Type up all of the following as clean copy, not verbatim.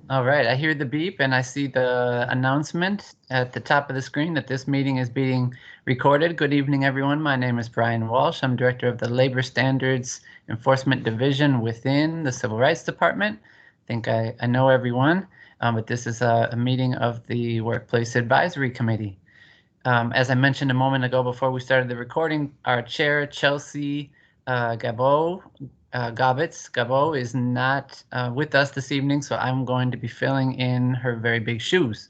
All right, I hear the beep and I see the announcement at the top of the screen that this meeting is being recorded. Good evening, everyone. My name is Brian Walsh. I'm Director of the Labor Standards Enforcement Division within the Civil Rights Department. I think I know everyone, but this is a meeting of the Workplace Advisory Committee. As I mentioned a moment ago before we started the recording, our chair, Chelsea Gabbo is not with us this evening, so I'm going to be filling in her very big shoes.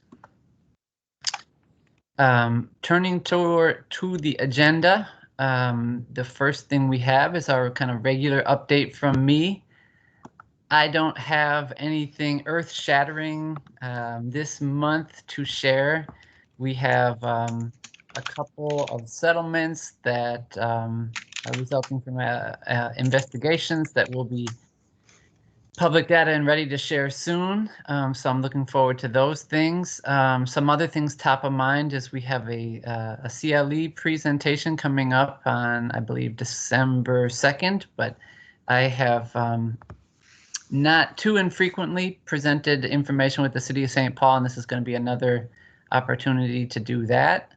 Turning to the agenda, the first thing we have is our kind of regular update from me. I don't have anything earth-shattering this month to share. We have a couple of settlements that are resulting from investigations that will be public data and ready to share soon. So I'm looking forward to those things. Some other things top of mind is we have a CLE presentation coming up on, I believe, December 2nd, but I have not too infrequently presented information with the City of St. Paul, and this is going to be another opportunity to do that.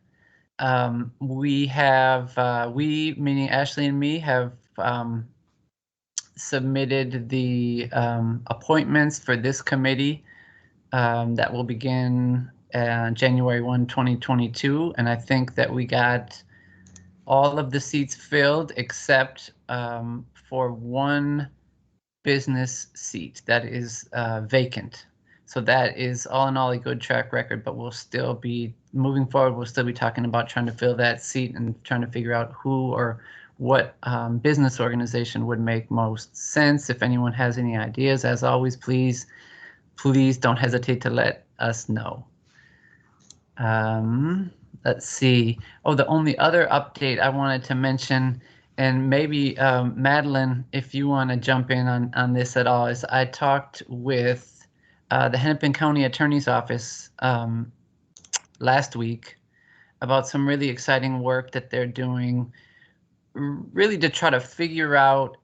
We, meaning Ashley and me, have submitted the appointments for this committee that will begin January 1, 2022. And I think that we got all of the seats filled except for one business seat that is vacant. So that is all in all a good track record, but we'll still be moving forward. We'll still be talking about trying to fill that seat and trying to figure out who or what business organization would make most sense. If anyone has any ideas, as always, please don't hesitate to let us know. Let's see. Oh, the only other update I wanted to mention, and maybe Madeline, if you want to jump in on this at all, is I talked with the Hennepin County Attorney's Office last week about some really exciting work that they're doing, really to try to figure out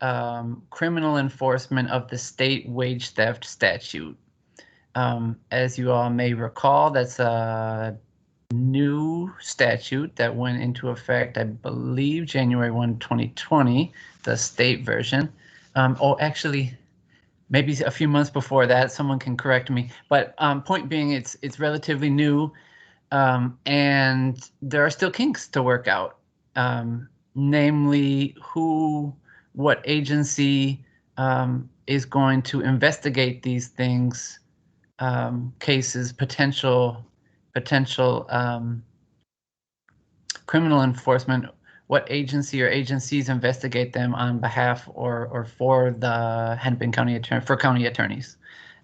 criminal enforcement of the state wage theft statute. As you all may recall, that's a new statute that went into effect, I believe, January 1, 2020, the state version. Oh, actually, maybe a few months before that. Someone can correct me. But point being, it's relatively new, and there are still kinks to work out. Namely, what agency is going to investigate these things, cases, potential criminal enforcement, what agency or agencies investigate them on behalf or for the Hennepin County Attorney, for county attorneys,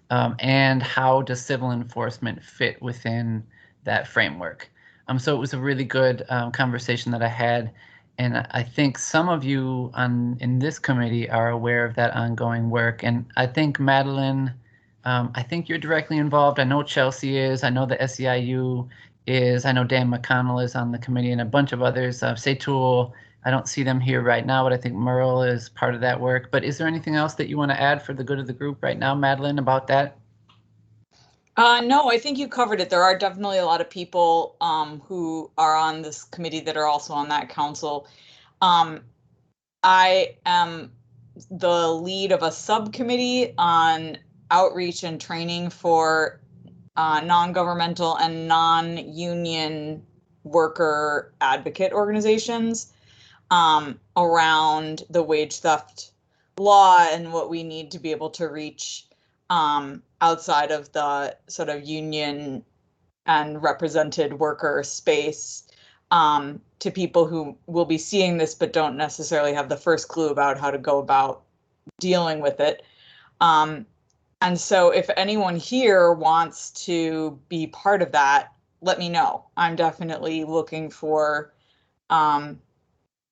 and how does civil enforcement fit within that framework. So it was a really good conversation that I had, and I think some of you in this committee are aware of that ongoing work. And I think Madeline, I think you're directly involved. I know Chelsea is. I know the SEIU is. I know Dan McConnell is on the committee, and a bunch of others. Saytul, I don't see them here right now, but I think Merle is part of that work. But is there anything else that you want to add for the good of the group right now, Madeline, about that? No, I think you covered it. There are definitely a lot of people who are on this committee that are also on that council. I am the lead of a subcommittee on outreach and training for non-governmental and non-union worker advocate organizations around the wage theft law and what we need to be able to reach outside of the sort of union and represented worker space to people who will be seeing this but don't necessarily have the first clue about how to go about dealing with it. And so if anyone here wants to be part of that, let me know. I'm definitely looking for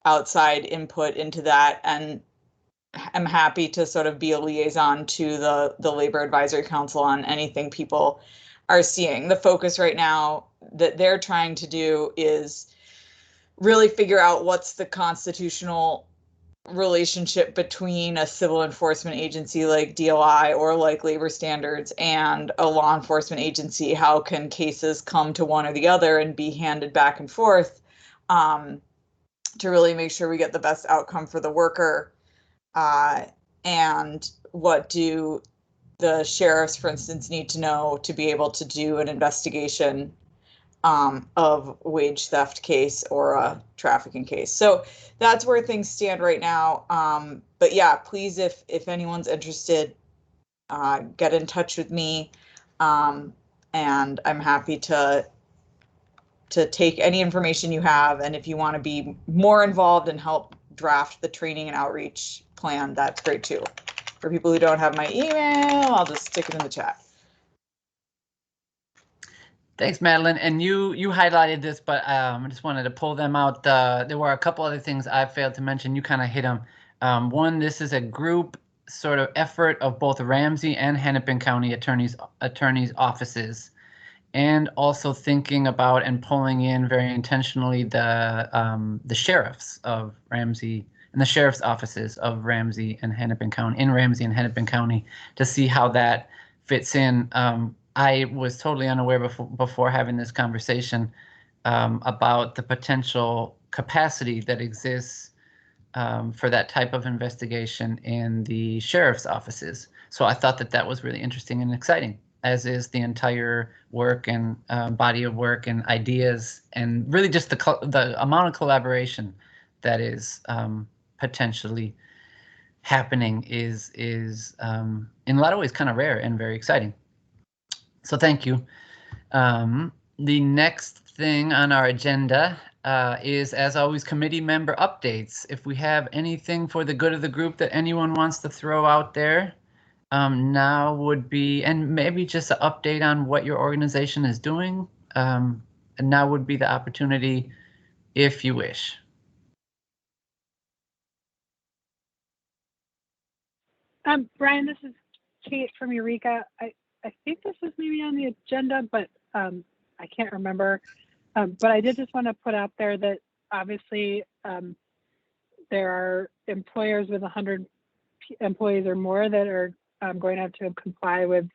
outside input into that, and I'm happy to sort of be a liaison to the Labor Advisory Council on anything people are seeing. The focus right now that they're trying to do is really figure out what's the constitutional relationship between a civil enforcement agency like DOI or like labor standards and a law enforcement agency. How can cases come to one or the other and be handed back and forth, to really make sure we get the best outcome for the worker? And what do the sheriffs, for instance, need to know to be able to do an investigation of wage theft case or a trafficking case? So that's where things stand right now. But yeah, please, if anyone's interested, get in touch with me, and I'm happy to take any information you have. And if you want to be more involved and help draft the training and outreach plan, that's great too. For people who don't have my email, I'll just stick it in the chat. Thanks, Madeline. And you highlighted this, but I just wanted to pull them out. There were a couple other things I failed to mention. You kind of hit them. One, this is a group sort of effort of both Ramsey and Hennepin County attorneys' offices, and also thinking about and pulling in very intentionally the sheriffs of Ramsey and the sheriff's offices of Ramsey and Hennepin County to see how that fits in. I was totally unaware before having this conversation about the potential capacity that exists for that type of investigation in the sheriff's offices. So I thought that was really interesting and exciting, as is the entire work and body of work and ideas, and really just the amount of collaboration that is potentially happening is in a lot of ways kind of rare and very exciting. So thank you. The next thing on our agenda is, as always, committee member updates. If we have anything for the good of the group that anyone wants to throw out there, now would be, and maybe just an update on what your organization is doing, and now would be the opportunity if you wish. Brian, this is Kate from Eureka. I think this was maybe on the agenda, but I can't remember. But I did just want to put out there that obviously there are employers with 100 employees or more that are going to have to comply with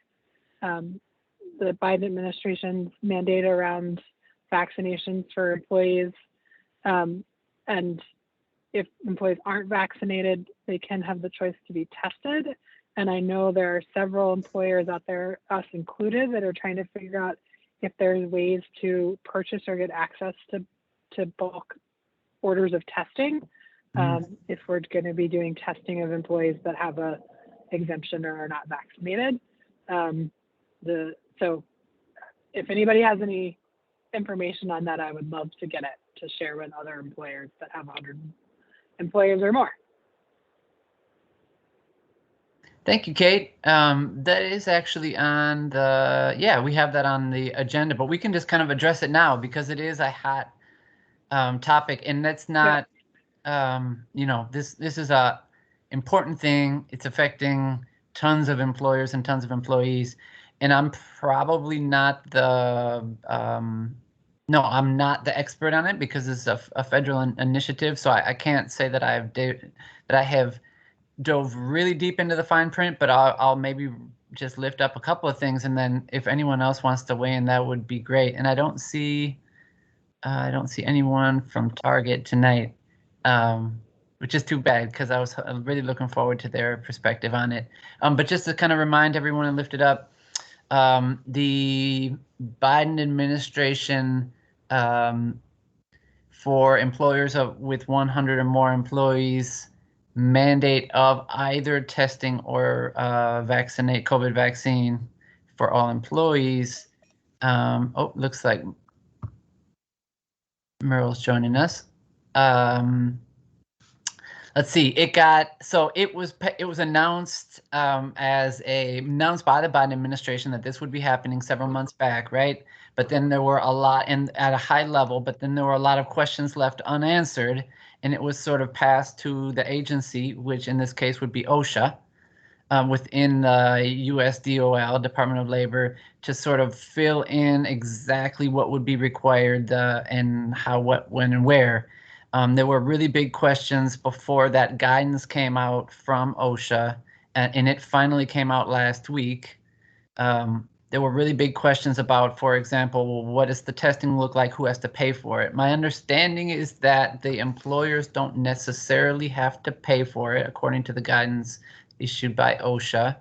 the Biden administration's mandate around vaccinations for employees. And if employees aren't vaccinated, they can have the choice to be tested. And I know there are several employers out there, us included, that are trying to figure out if there's ways to purchase or get access to bulk orders of testing, if we're going to be doing testing of employees that have a exemption or are not vaccinated. So if anybody has any information on that, I would love to get it to share with other employers that have 100 employees or more. Thank you, Kate. That is actually on the, yeah, we have that on the agenda, but we can just kind of address it now because it is a hot topic, and that's not, you know, this is a important thing. It's affecting tons of employers and tons of employees, and I'm probably not the, no, I'm not the expert on it because it's a federal initiative, so I can't say that I have dove really deep into the fine print, but I'll maybe just lift up a couple of things, and then if anyone else wants to weigh in, that would be great. And I don't see anyone from Target tonight, which is too bad because I was really looking forward to their perspective on it. But just to kind of remind everyone and lift it up, the Biden administration for employers with 100 or more employees mandate of either testing or COVID vaccine for all employees. Oh, looks like Merle's joining us. Let's see. It was announced announced by the Biden administration that this would be happening several months back, right? But then there were a lot, and at a high level, but then there were a lot of questions left unanswered, and it was sort of passed to the agency, which in this case would be OSHA, within the USDOL, Department of Labor, to sort of fill in exactly what would be required and how, what, when, and where. There were really big questions before that guidance came out from OSHA, and it finally came out last week. There were really big questions about, for example, what does the testing look like? Who has to pay for it? My understanding is that the employers don't necessarily have to pay for it, according to the guidance issued by OSHA.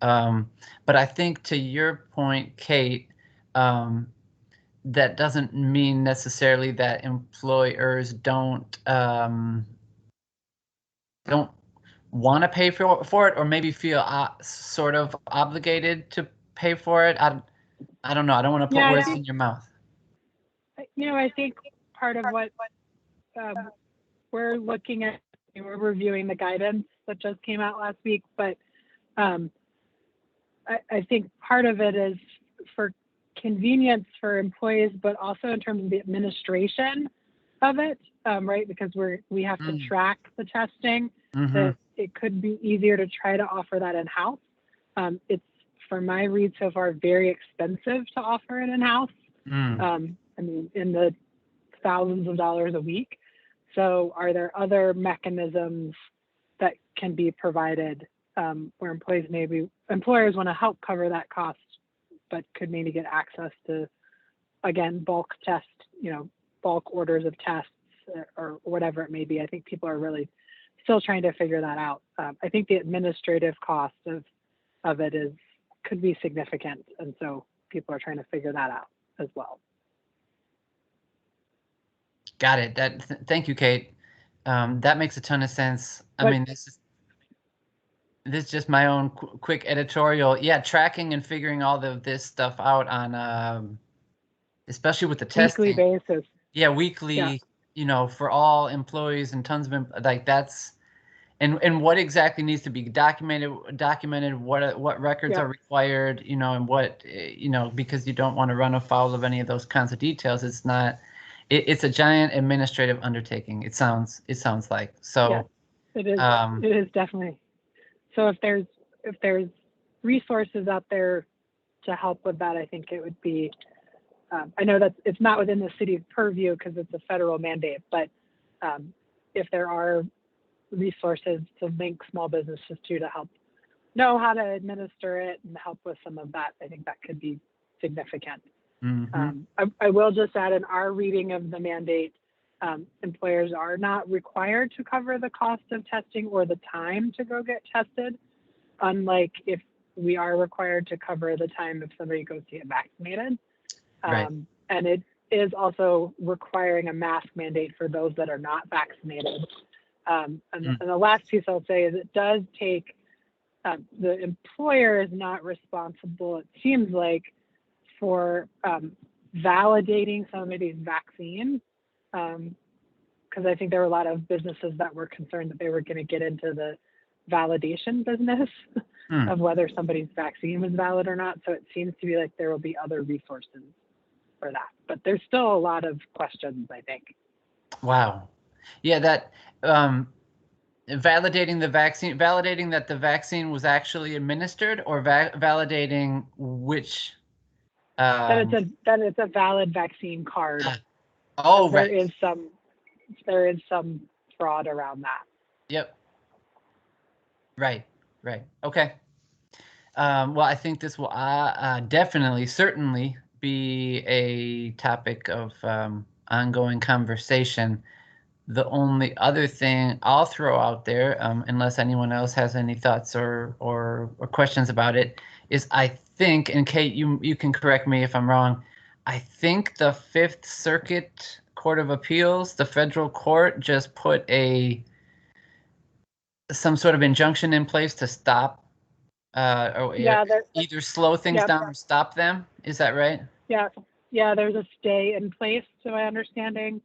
But I think, to your point, Kate, that doesn't mean necessarily that employers don't want to pay for it, or maybe feel sort of obligated to pay for it. I don't know. I don't want to put words in your mouth. I think part of what we're looking at, we're reviewing the guidance that just came out last week, but I think part of it is for convenience for employees, but also in terms of the administration of it, right? Because we have to track the testing. That it could be easier to try to offer that in-house. It's, for my read so far, very expensive to offer it in-house. I mean, in the thousands of dollars a week. So are there other mechanisms that can be provided where employers want to help cover that cost, but could maybe get access to, again, bulk orders of tests or whatever it may be. I think people are really still trying to figure that out. I think the administrative cost of it could be significant, and so people are trying to figure that out as well. Got it. Thank you, Kate. That makes a ton of sense. I mean, this is just my own quick editorial. Yeah, tracking and figuring all of this stuff out on, especially with the testing. Weekly basis. Yeah, weekly. Yeah. For all employees and tons of like that's. And what exactly needs to be documented, what records are required, and what, because you don't want to run afoul of any of those kinds of details. It's not, it's a giant administrative undertaking. It sounds like. So yes, it is. It is definitely. So if there's resources out there to help with that, I think it would be, I know that it's not within the city's purview because it's a federal mandate, but if there are resources to link small businesses to help know how to administer it and help with some of that, I think that could be significant. I will just add, in our reading of the mandate, employers are not required to cover the cost of testing or the time to go get tested, unlike if we are required to cover the time if somebody goes to get vaccinated. Right. And it is also requiring a mask mandate for those that are not vaccinated. And the last piece I'll say is it does take, the employer is not responsible, it seems like, for validating somebody's vaccine. Because I think there were a lot of businesses that were concerned that they were going to get into the validation business of whether somebody's vaccine was valid or not. So it seems to be like there will be other resources for that. But there's still a lot of questions, I think. Wow. Yeah, that validating that the vaccine was actually administered, or validating which that it's a valid vaccine card. Oh, there right. There is some fraud around that. Yep. Right. Okay. Well, I think this will certainly be a topic of ongoing conversation. The only other thing I'll throw out there, unless anyone else has any thoughts or questions about it, is I think, and Kate, you can correct me if I'm wrong, I think the Fifth Circuit Court of Appeals, the federal court, just put some sort of injunction in place to stop either slow things down or stop them. Is that right? Yeah, there's a stay in place, to my understanding.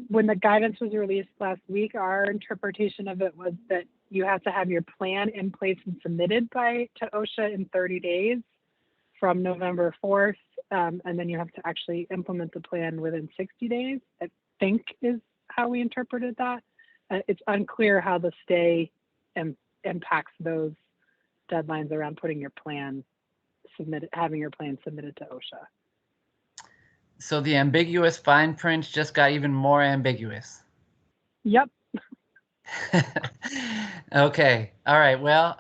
When the guidance was released last week, our interpretation of it was that you have to have your plan in place and submitted to OSHA in 30 days from November 4th, and then you have to actually implement the plan within 60 days, I think is how we interpreted that. It's unclear how the stay impacts those deadlines around having your plan submitted to OSHA. So the ambiguous fine print just got even more ambiguous. Yep. Okay. All right. Well,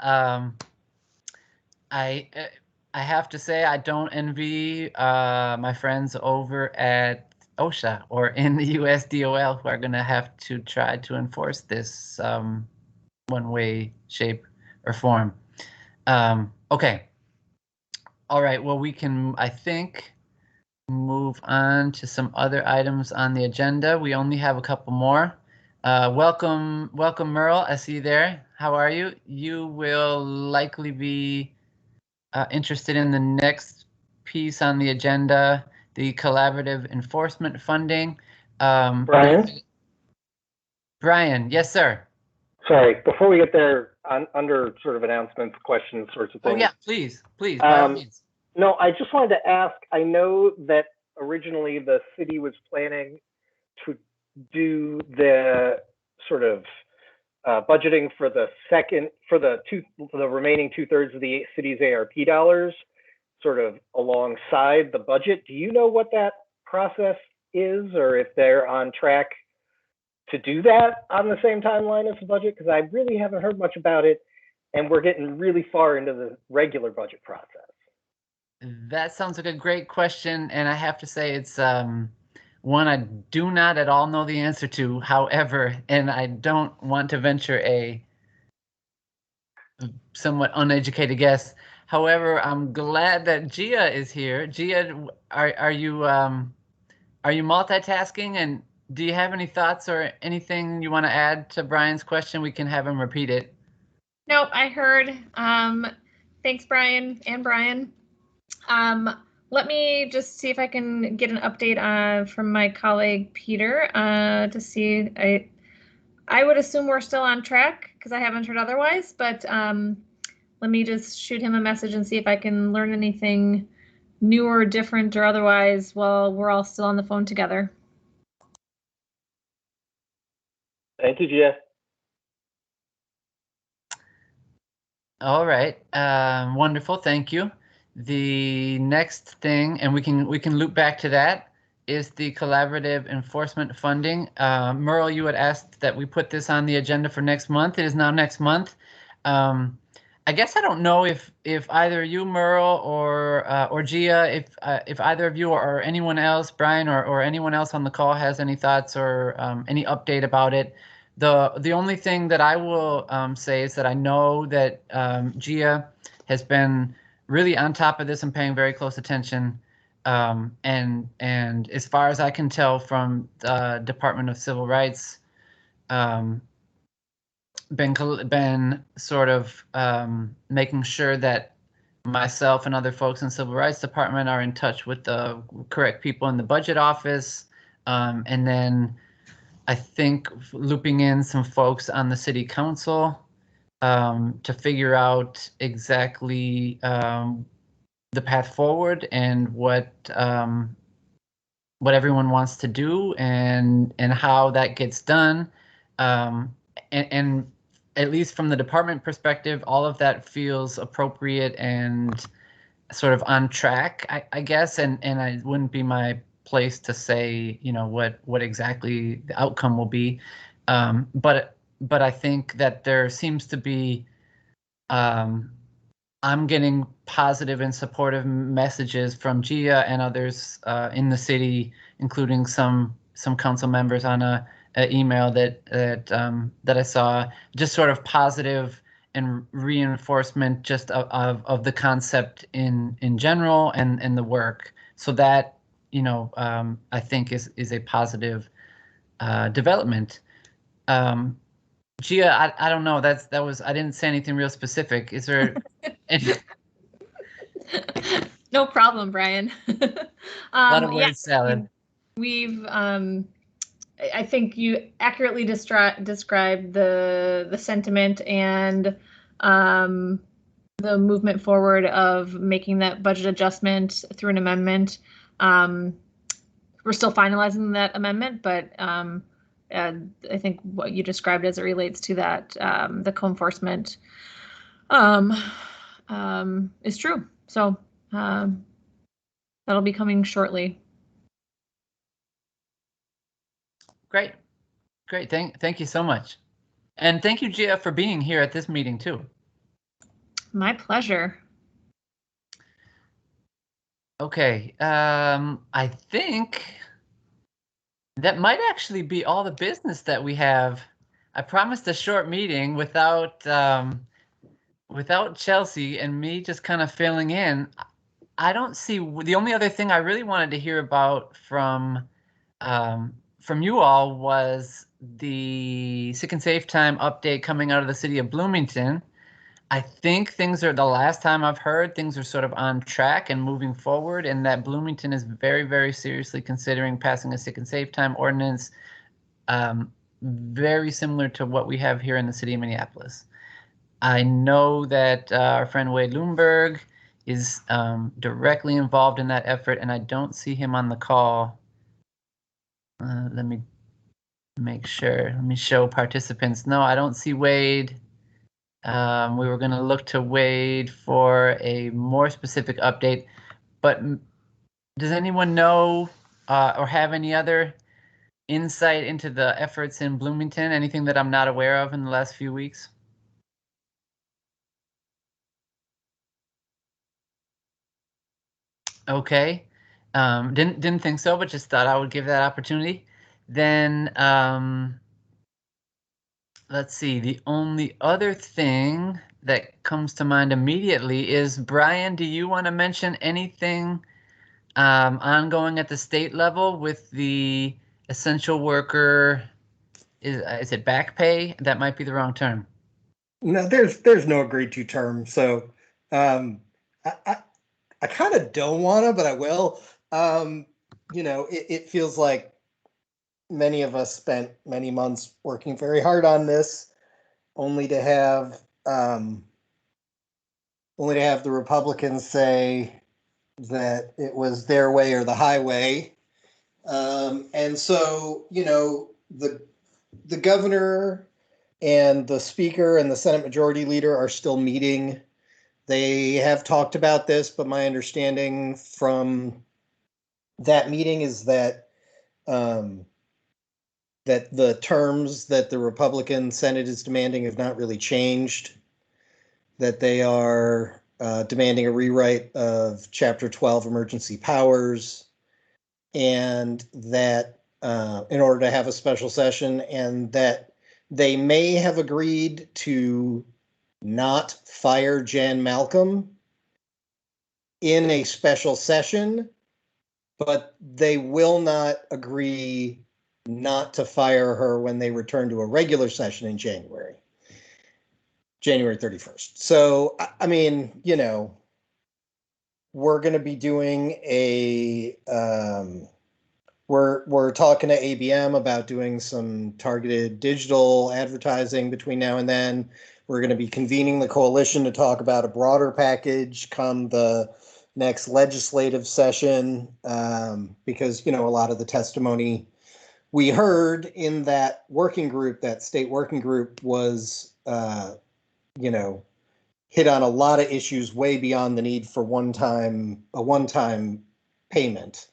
I have to say I don't envy my friends over at OSHA or in the USDOL who are going to have to try to enforce this one way, shape, or form. Okay. All right. Well, we can, I think, move on to some other items on the agenda. We only have a couple more. Welcome, Merle. I see you there. How are you? You will likely be interested in the next piece on the agenda, the collaborative enforcement funding. Brian? Brian, yes, sir. Sorry, before we get there, under sort of announcements, questions, sorts of things. Oh, yeah, please, by all means. No, I just wanted to ask, I know that originally the city was planning to do the sort of budgeting for the remaining 2/3 of the city's ARP dollars, sort of alongside the budget. Do you know what that process is, or if they're on track to do that on the same timeline as the budget? Because I really haven't heard much about it, and we're getting really far into the regular budget process. That sounds like a great question, and I have to say it's one I do not at all know the answer to. However, and I don't want to venture a somewhat uneducated guess. However, I'm glad that Gia is here. Gia, are you multitasking, and do you have any thoughts or anything you want to add to Brian's question? We can have him repeat it. Nope, I heard. Thanks, Brian and Brian. Let me just see if I can get an update from my colleague Peter to see. I would assume we're still on track because I haven't heard otherwise, but let me just shoot him a message and see if I can learn anything new or different or otherwise while we're all still on the phone together. Thank you, Gia. All right, wonderful, thank you. The next thing, and we can loop back to that, is the collaborative enforcement funding. Merle, you had asked that we put this on the agenda for next month. It is now next month. I guess I don't know if either you, Merle, or Gia, if either of you or anyone else, Brian or anyone else on the call has any thoughts or any update about it. The only thing that I will say is that I know that Gia has been really on top of this and paying very close attention. And as far as I can tell from the Department of Civil Rights, been sort of making sure that myself and other folks in Civil Rights Department are in touch with the correct people in the budget office. And then I think looping in some folks on the city council to figure out exactly the path forward and what everyone wants to do and how that gets done. And at least from the department perspective, all of that feels appropriate and sort of on track, I guess. And I wouldn't be my place to say, you know, what exactly the outcome will be. But I think that there seems to be, I'm getting positive and supportive messages from Gia and others in the city, including some council members on a email that I saw, just sort of positive and reinforcement just of the concept in general and the work. So that, you know, I think is a positive development. Gia, I don't know. That was, I didn't say anything real specific. Is there any? No problem, Brian. A lot of word salad. We've I think you accurately described the sentiment and the movement forward of making that budget adjustment through an amendment. We're still finalizing that amendment, but I think what you described as it relates to that, the co-enforcement is true. So that'll be coming shortly. Great. Thank you so much. And thank you, Gia, for being here at this meeting too. My pleasure. Okay, I think that might actually be all the business that we have. I promised a short meeting without Chelsea and me just kind of filling in. I don't see the only other thing I really wanted to hear about from you all was the sick and safe time update coming out of the city of Bloomington. I think things are, the last time I've heard, things are sort of on track and moving forward, and that Bloomington is very, very seriously considering passing a sick and safe time ordinance, very similar to what we have here in the city of Minneapolis. I know that our friend Wade Loomberg is directly involved in that effort, and I don't see him on the call. Let me make sure. Let me show participants. No, I don't see Wade. We were going to look to Wade for a more specific update, but does anyone know or have any other insight into the efforts in Bloomington? Anything that I'm not aware of in the last few weeks? Okay, didn't think so, but just thought I would give that opportunity. Then let's see, the only other thing that comes to mind immediately is, Brian, do you want to mention anything ongoing at the state level with the essential worker? Is it back pay? That might be the wrong term. No, there's no agreed to term. So I kind of don't want to, but I will. It feels like many of us spent many months working very hard on this, only to have the Republicans say that it was their way or the highway. And so, the governor and the speaker and the Senate Majority Leader are still meeting. They have talked about this, but my understanding from that meeting is that that the terms that the Republican Senate is demanding have not really changed, that they are demanding a rewrite of Chapter 12 emergency powers, and that in order to have a special session, and that they may have agreed to not fire Jan Malcolm in a special session, but they will not agree not to fire her when they return to a regular session in January 31st. So, I mean, we're going to be doing we're talking to ABM about doing some targeted digital advertising between now and then. We're going to be convening the coalition to talk about a broader package come the next legislative session, because, a lot of the testimony we heard in that working group, that state working group, was, hit on a lot of issues way beyond the need for a one-time payment,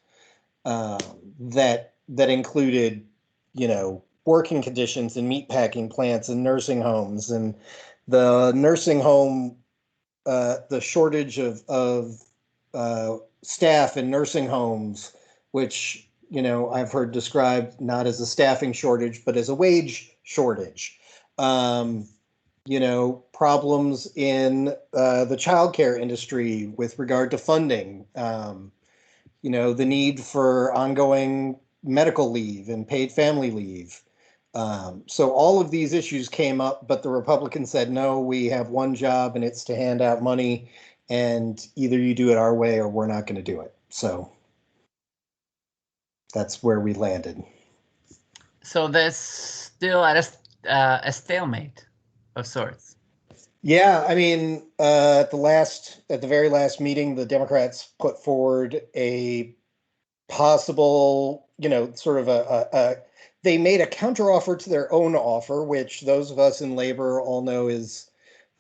that included, working conditions in meatpacking plants and nursing homes, and the nursing home, the shortage of staff in nursing homes, which, I've heard described not as a staffing shortage, but as a wage shortage. Problems in the childcare industry with regard to funding, the need for ongoing medical leave and paid family leave. So all of these issues came up, but the Republicans said, no, we have one job and it's to hand out money, and either you do it our way or we're not going to do it. So that's where we landed. So there's still at a stalemate of sorts. Yeah, I mean, at the very last meeting, the Democrats put forward a possible, sort of they made a counteroffer to their own offer, which those of us in labor all know is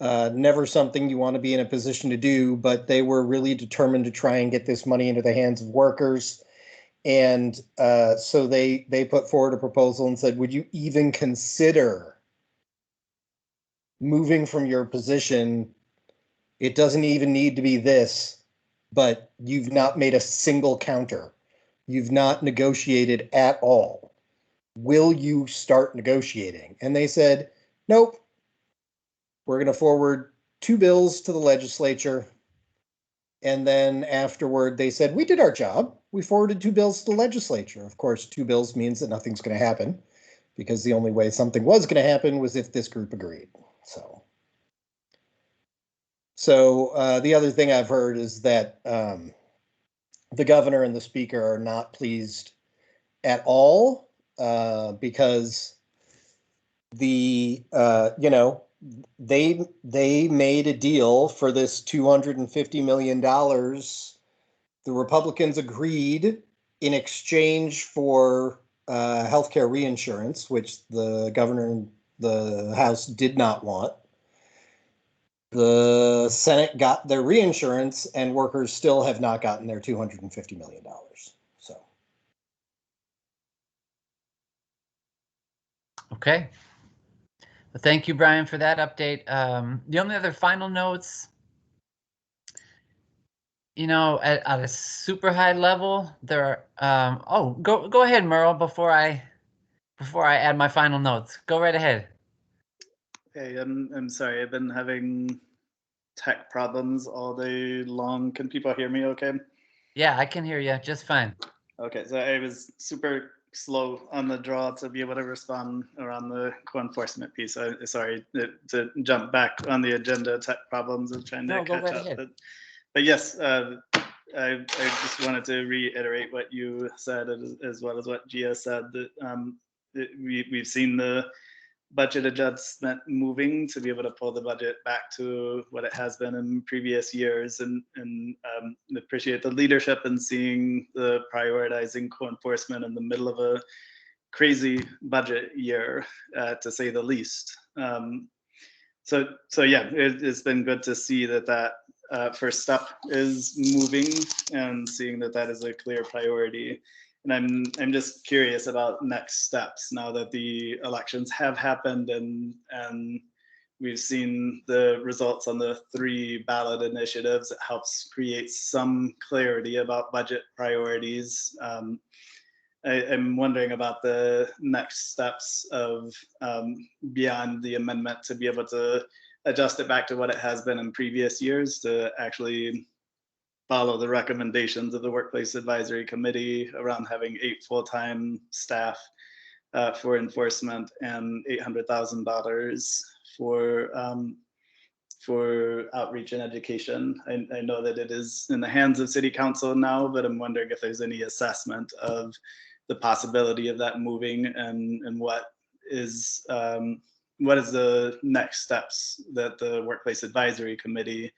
never something you want to be in a position to do, but they were really determined to try and get this money into the hands of workers. And so they put forward a proposal and said, would you even consider moving from your position? It doesn't even need to be this, but you've not made a single counter. You've not negotiated at all. Will you start negotiating? And they said, nope. We're going to forward 2 bills to the legislature. And then afterward, they said, we did our job. We forwarded 2 bills to the legislature. Of course, 2 bills means that nothing's going to happen, because the only way something was going to happen was if this group agreed. So the other thing I've heard is that the governor and the speaker are not pleased at all, because the they made a deal for this $250 million. The Republicans agreed in exchange for healthcare reinsurance, which the governor and the House did not want. The Senate got their reinsurance, and workers still have not gotten their $250 million. So. Okay. Well, thank you, Brian, for that update. The only other final notes, at a super high level, there are. Oh, go ahead, Merle. Before I add my final notes, go right ahead. Hey, I'm sorry. I've been having tech problems all day long. Can people hear me okay? Yeah, I can hear you just fine. Okay, so I was super slow on the draw to be able to respond around the co-enforcement piece. Sorry to jump back on the agenda. Tech problems of trying to catch up. But yes, I just wanted to reiterate what you said, as well as what Gia said, that we've seen the budget adjustment moving to be able to pull the budget back to what it has been in previous years, and appreciate the leadership and seeing the prioritizing co-enforcement in the middle of a crazy budget year, to say the least. So yeah, it's been good to see that first step is moving, and seeing that is a clear priority. And I'm just curious about next steps now that the elections have happened, and we've seen the results on the 3 ballot initiatives. It helps create some clarity about budget priorities. I'm wondering about the next steps of beyond the amendment, to be able to adjust it back to what it has been in previous years, to actually follow the recommendations of the Workplace Advisory Committee around having 8 full-time staff for enforcement, and $800,000 for outreach and education. I know that it is in the hands of City Council now, but I'm wondering if there's any assessment of the possibility of that moving, and what is the next steps that the Workplace Advisory Committee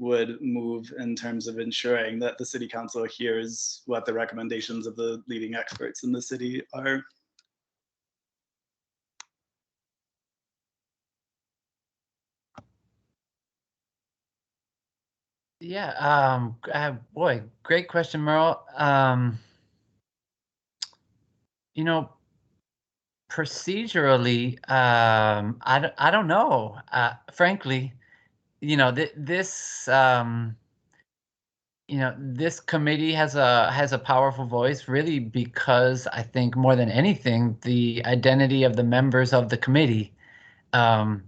would move in terms of ensuring that the City Council hears what the recommendations of the leading experts in the city are. Yeah, boy, great question, Merle. Procedurally, I don't know. Frankly, this this committee has a powerful voice, really, because I think more than anything, the identity of the members of the committee, and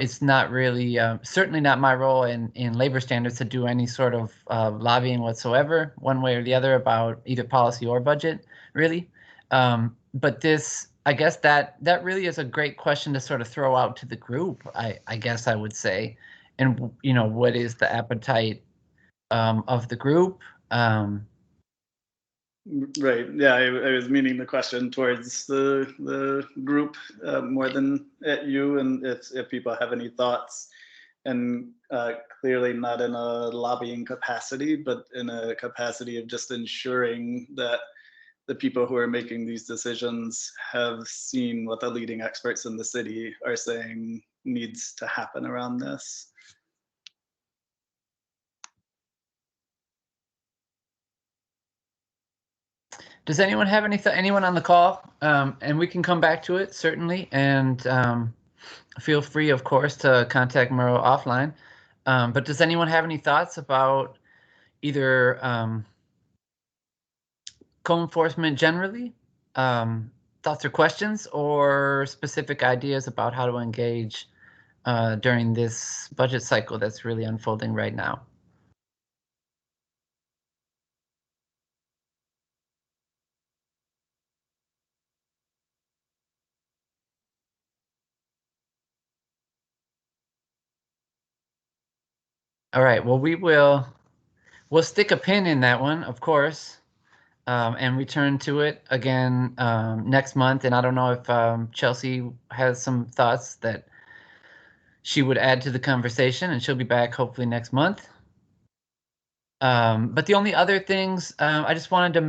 it's not really, certainly not my role in labor standards to do any sort of lobbying whatsoever, one way or the other, about either policy or budget, really. But this, I guess that really is a great question to sort of throw out to the group, I guess I would say. And, what is the appetite of the group? Right. Yeah, I was meaning the question towards the group more than at you, and if people have any thoughts, and clearly not in a lobbying capacity, but in a capacity of just ensuring that the people who are making these decisions have seen what the leading experts in the city are saying needs to happen around this. Does anyone have anyone on the call? And we can come back to it, certainly. And feel free, of course, to contact Murrow offline. But does anyone have any thoughts about either co-enforcement generally, thoughts or questions, or specific ideas about how to engage during this budget cycle that's really unfolding right now? All right, well, we'll stick a pin in that one, of course, and return to it again next month. And I don't know if Chelsea has some thoughts that she would add to the conversation, and she'll be back hopefully next month. But the only other things I just wanted to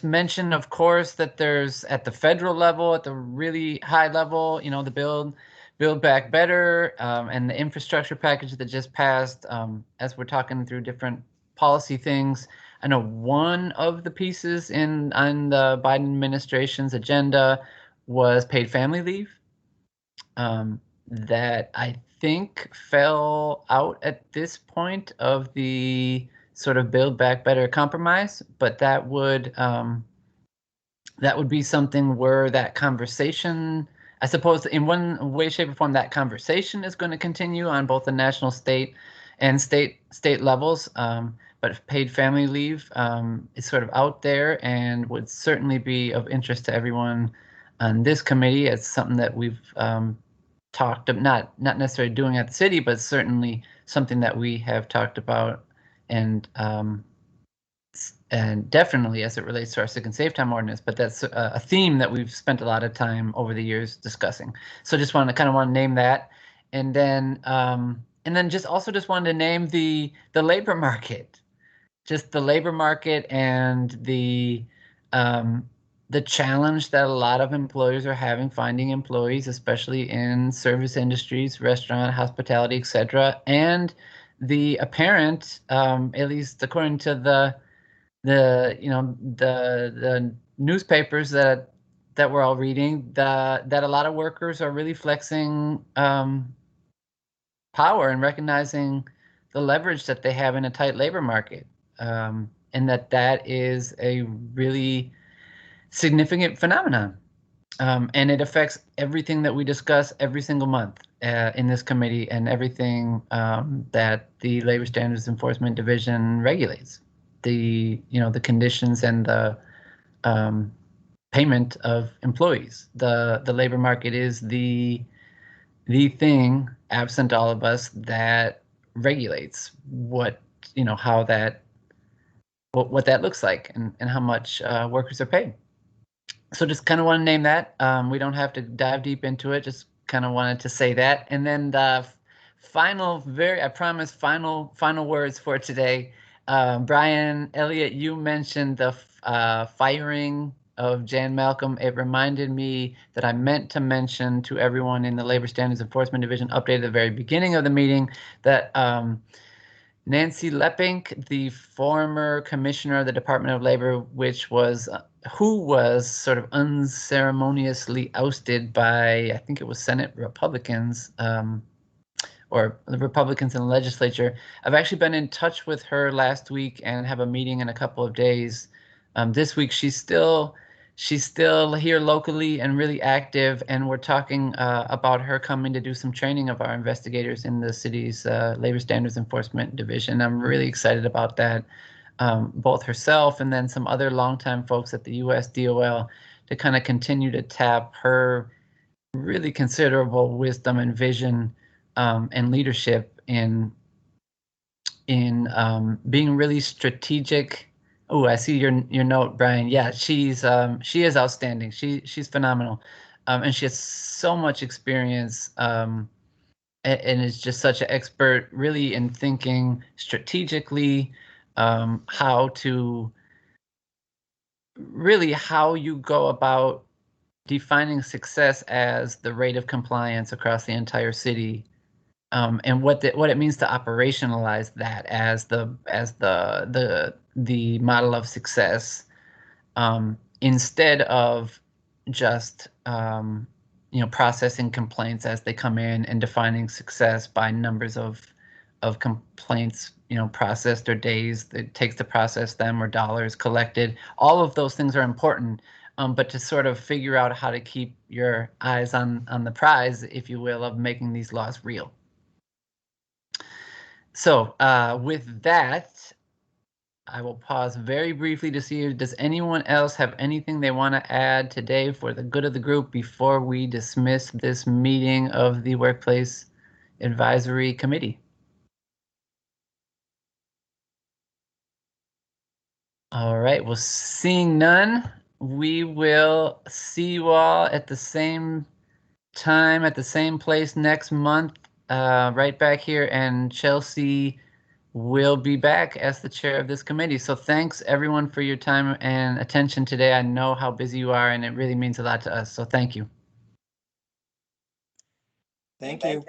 mention, of course, that there's at the federal level, at the really high level, you know, the Build Back Better and the infrastructure package that just passed. As we're talking through different policy things, I know one of the pieces on the Biden administration's agenda was paid family leave. That I think fell out at this point of the sort of Build Back Better compromise, but that would be something where that conversation, I suppose, in one way, shape, or form, that conversation is going to continue on both the national, state levels. But paid family leave is sort of out there and would certainly be of interest to everyone on this committee. It's something that we've talked of, not necessarily doing at the city, but certainly something that we have talked about, and definitely as it relates to our sick and safe time ordinance. But that's a theme that we've spent a lot of time over the years discussing. So just want to name that, and then just wanted to name the labor market, just the labor market and the challenge that a lot of employers are having finding employees, especially in service industries, restaurant, hospitality, etc., and the apparent, at least according to the newspapers that we're all reading, that a lot of workers are really flexing power and recognizing the leverage that they have in a tight labor market, and that is a really significant phenomenon, and it affects everything that we discuss every single month in this committee, and everything that the Labor Standards Enforcement Division regulates, the conditions and the payment of employees. The labor market is the thing, absent all of us, that regulates what that looks like, and how much workers are paid. So just kind of want to name that. We don't have to dive deep into it. Just kind of wanted to say that. And then the final words for today. Brian Elliott, you mentioned the firing of Jan Malcolm. It reminded me that I meant to mention to everyone in the Labor Standards Enforcement Division update at the very beginning of the meeting that Nancy Leppink, the former commissioner of the Department of Labor, who was sort of unceremoniously ousted by, I think it was Senate Republicans, or the Republicans in the legislature. I've actually been in touch with her last week and have a meeting in a couple of days. This week she's still here locally and really active, and we're talking about her coming to do some training of our investigators in the city's Labor Standards Enforcement Division. I'm really excited about that. Both herself and then some other longtime folks at the U.S. DOL to kind of continue to tap her really considerable wisdom and vision and leadership in being really strategic. Oh, I see your note, Brian. Yeah, she is outstanding. She's phenomenal, and she has so much experience, and is just such an expert, really, in thinking strategically, how you go about defining success as the rate of compliance across the entire city, and what it means to operationalize that as the model of success, instead of just processing complaints as they come in and defining success by numbers of complaints processed or days it takes to process them or dollars collected. All of those things are important, but to sort of figure out how to keep your eyes on the prize, if you will, of making these laws real. So with that, I will pause very briefly to see if does anyone else have anything they want to add today for the good of the group before we dismiss this meeting of the Workplace Advisory Committee. All right, well, seeing none, we will see you all at the same time, at the same place next month, right back here, and Chelsea will be back as the chair of this committee. So thanks everyone for your time and attention today. I know how busy you are and it really means a lot to us. So thank you. Thank you.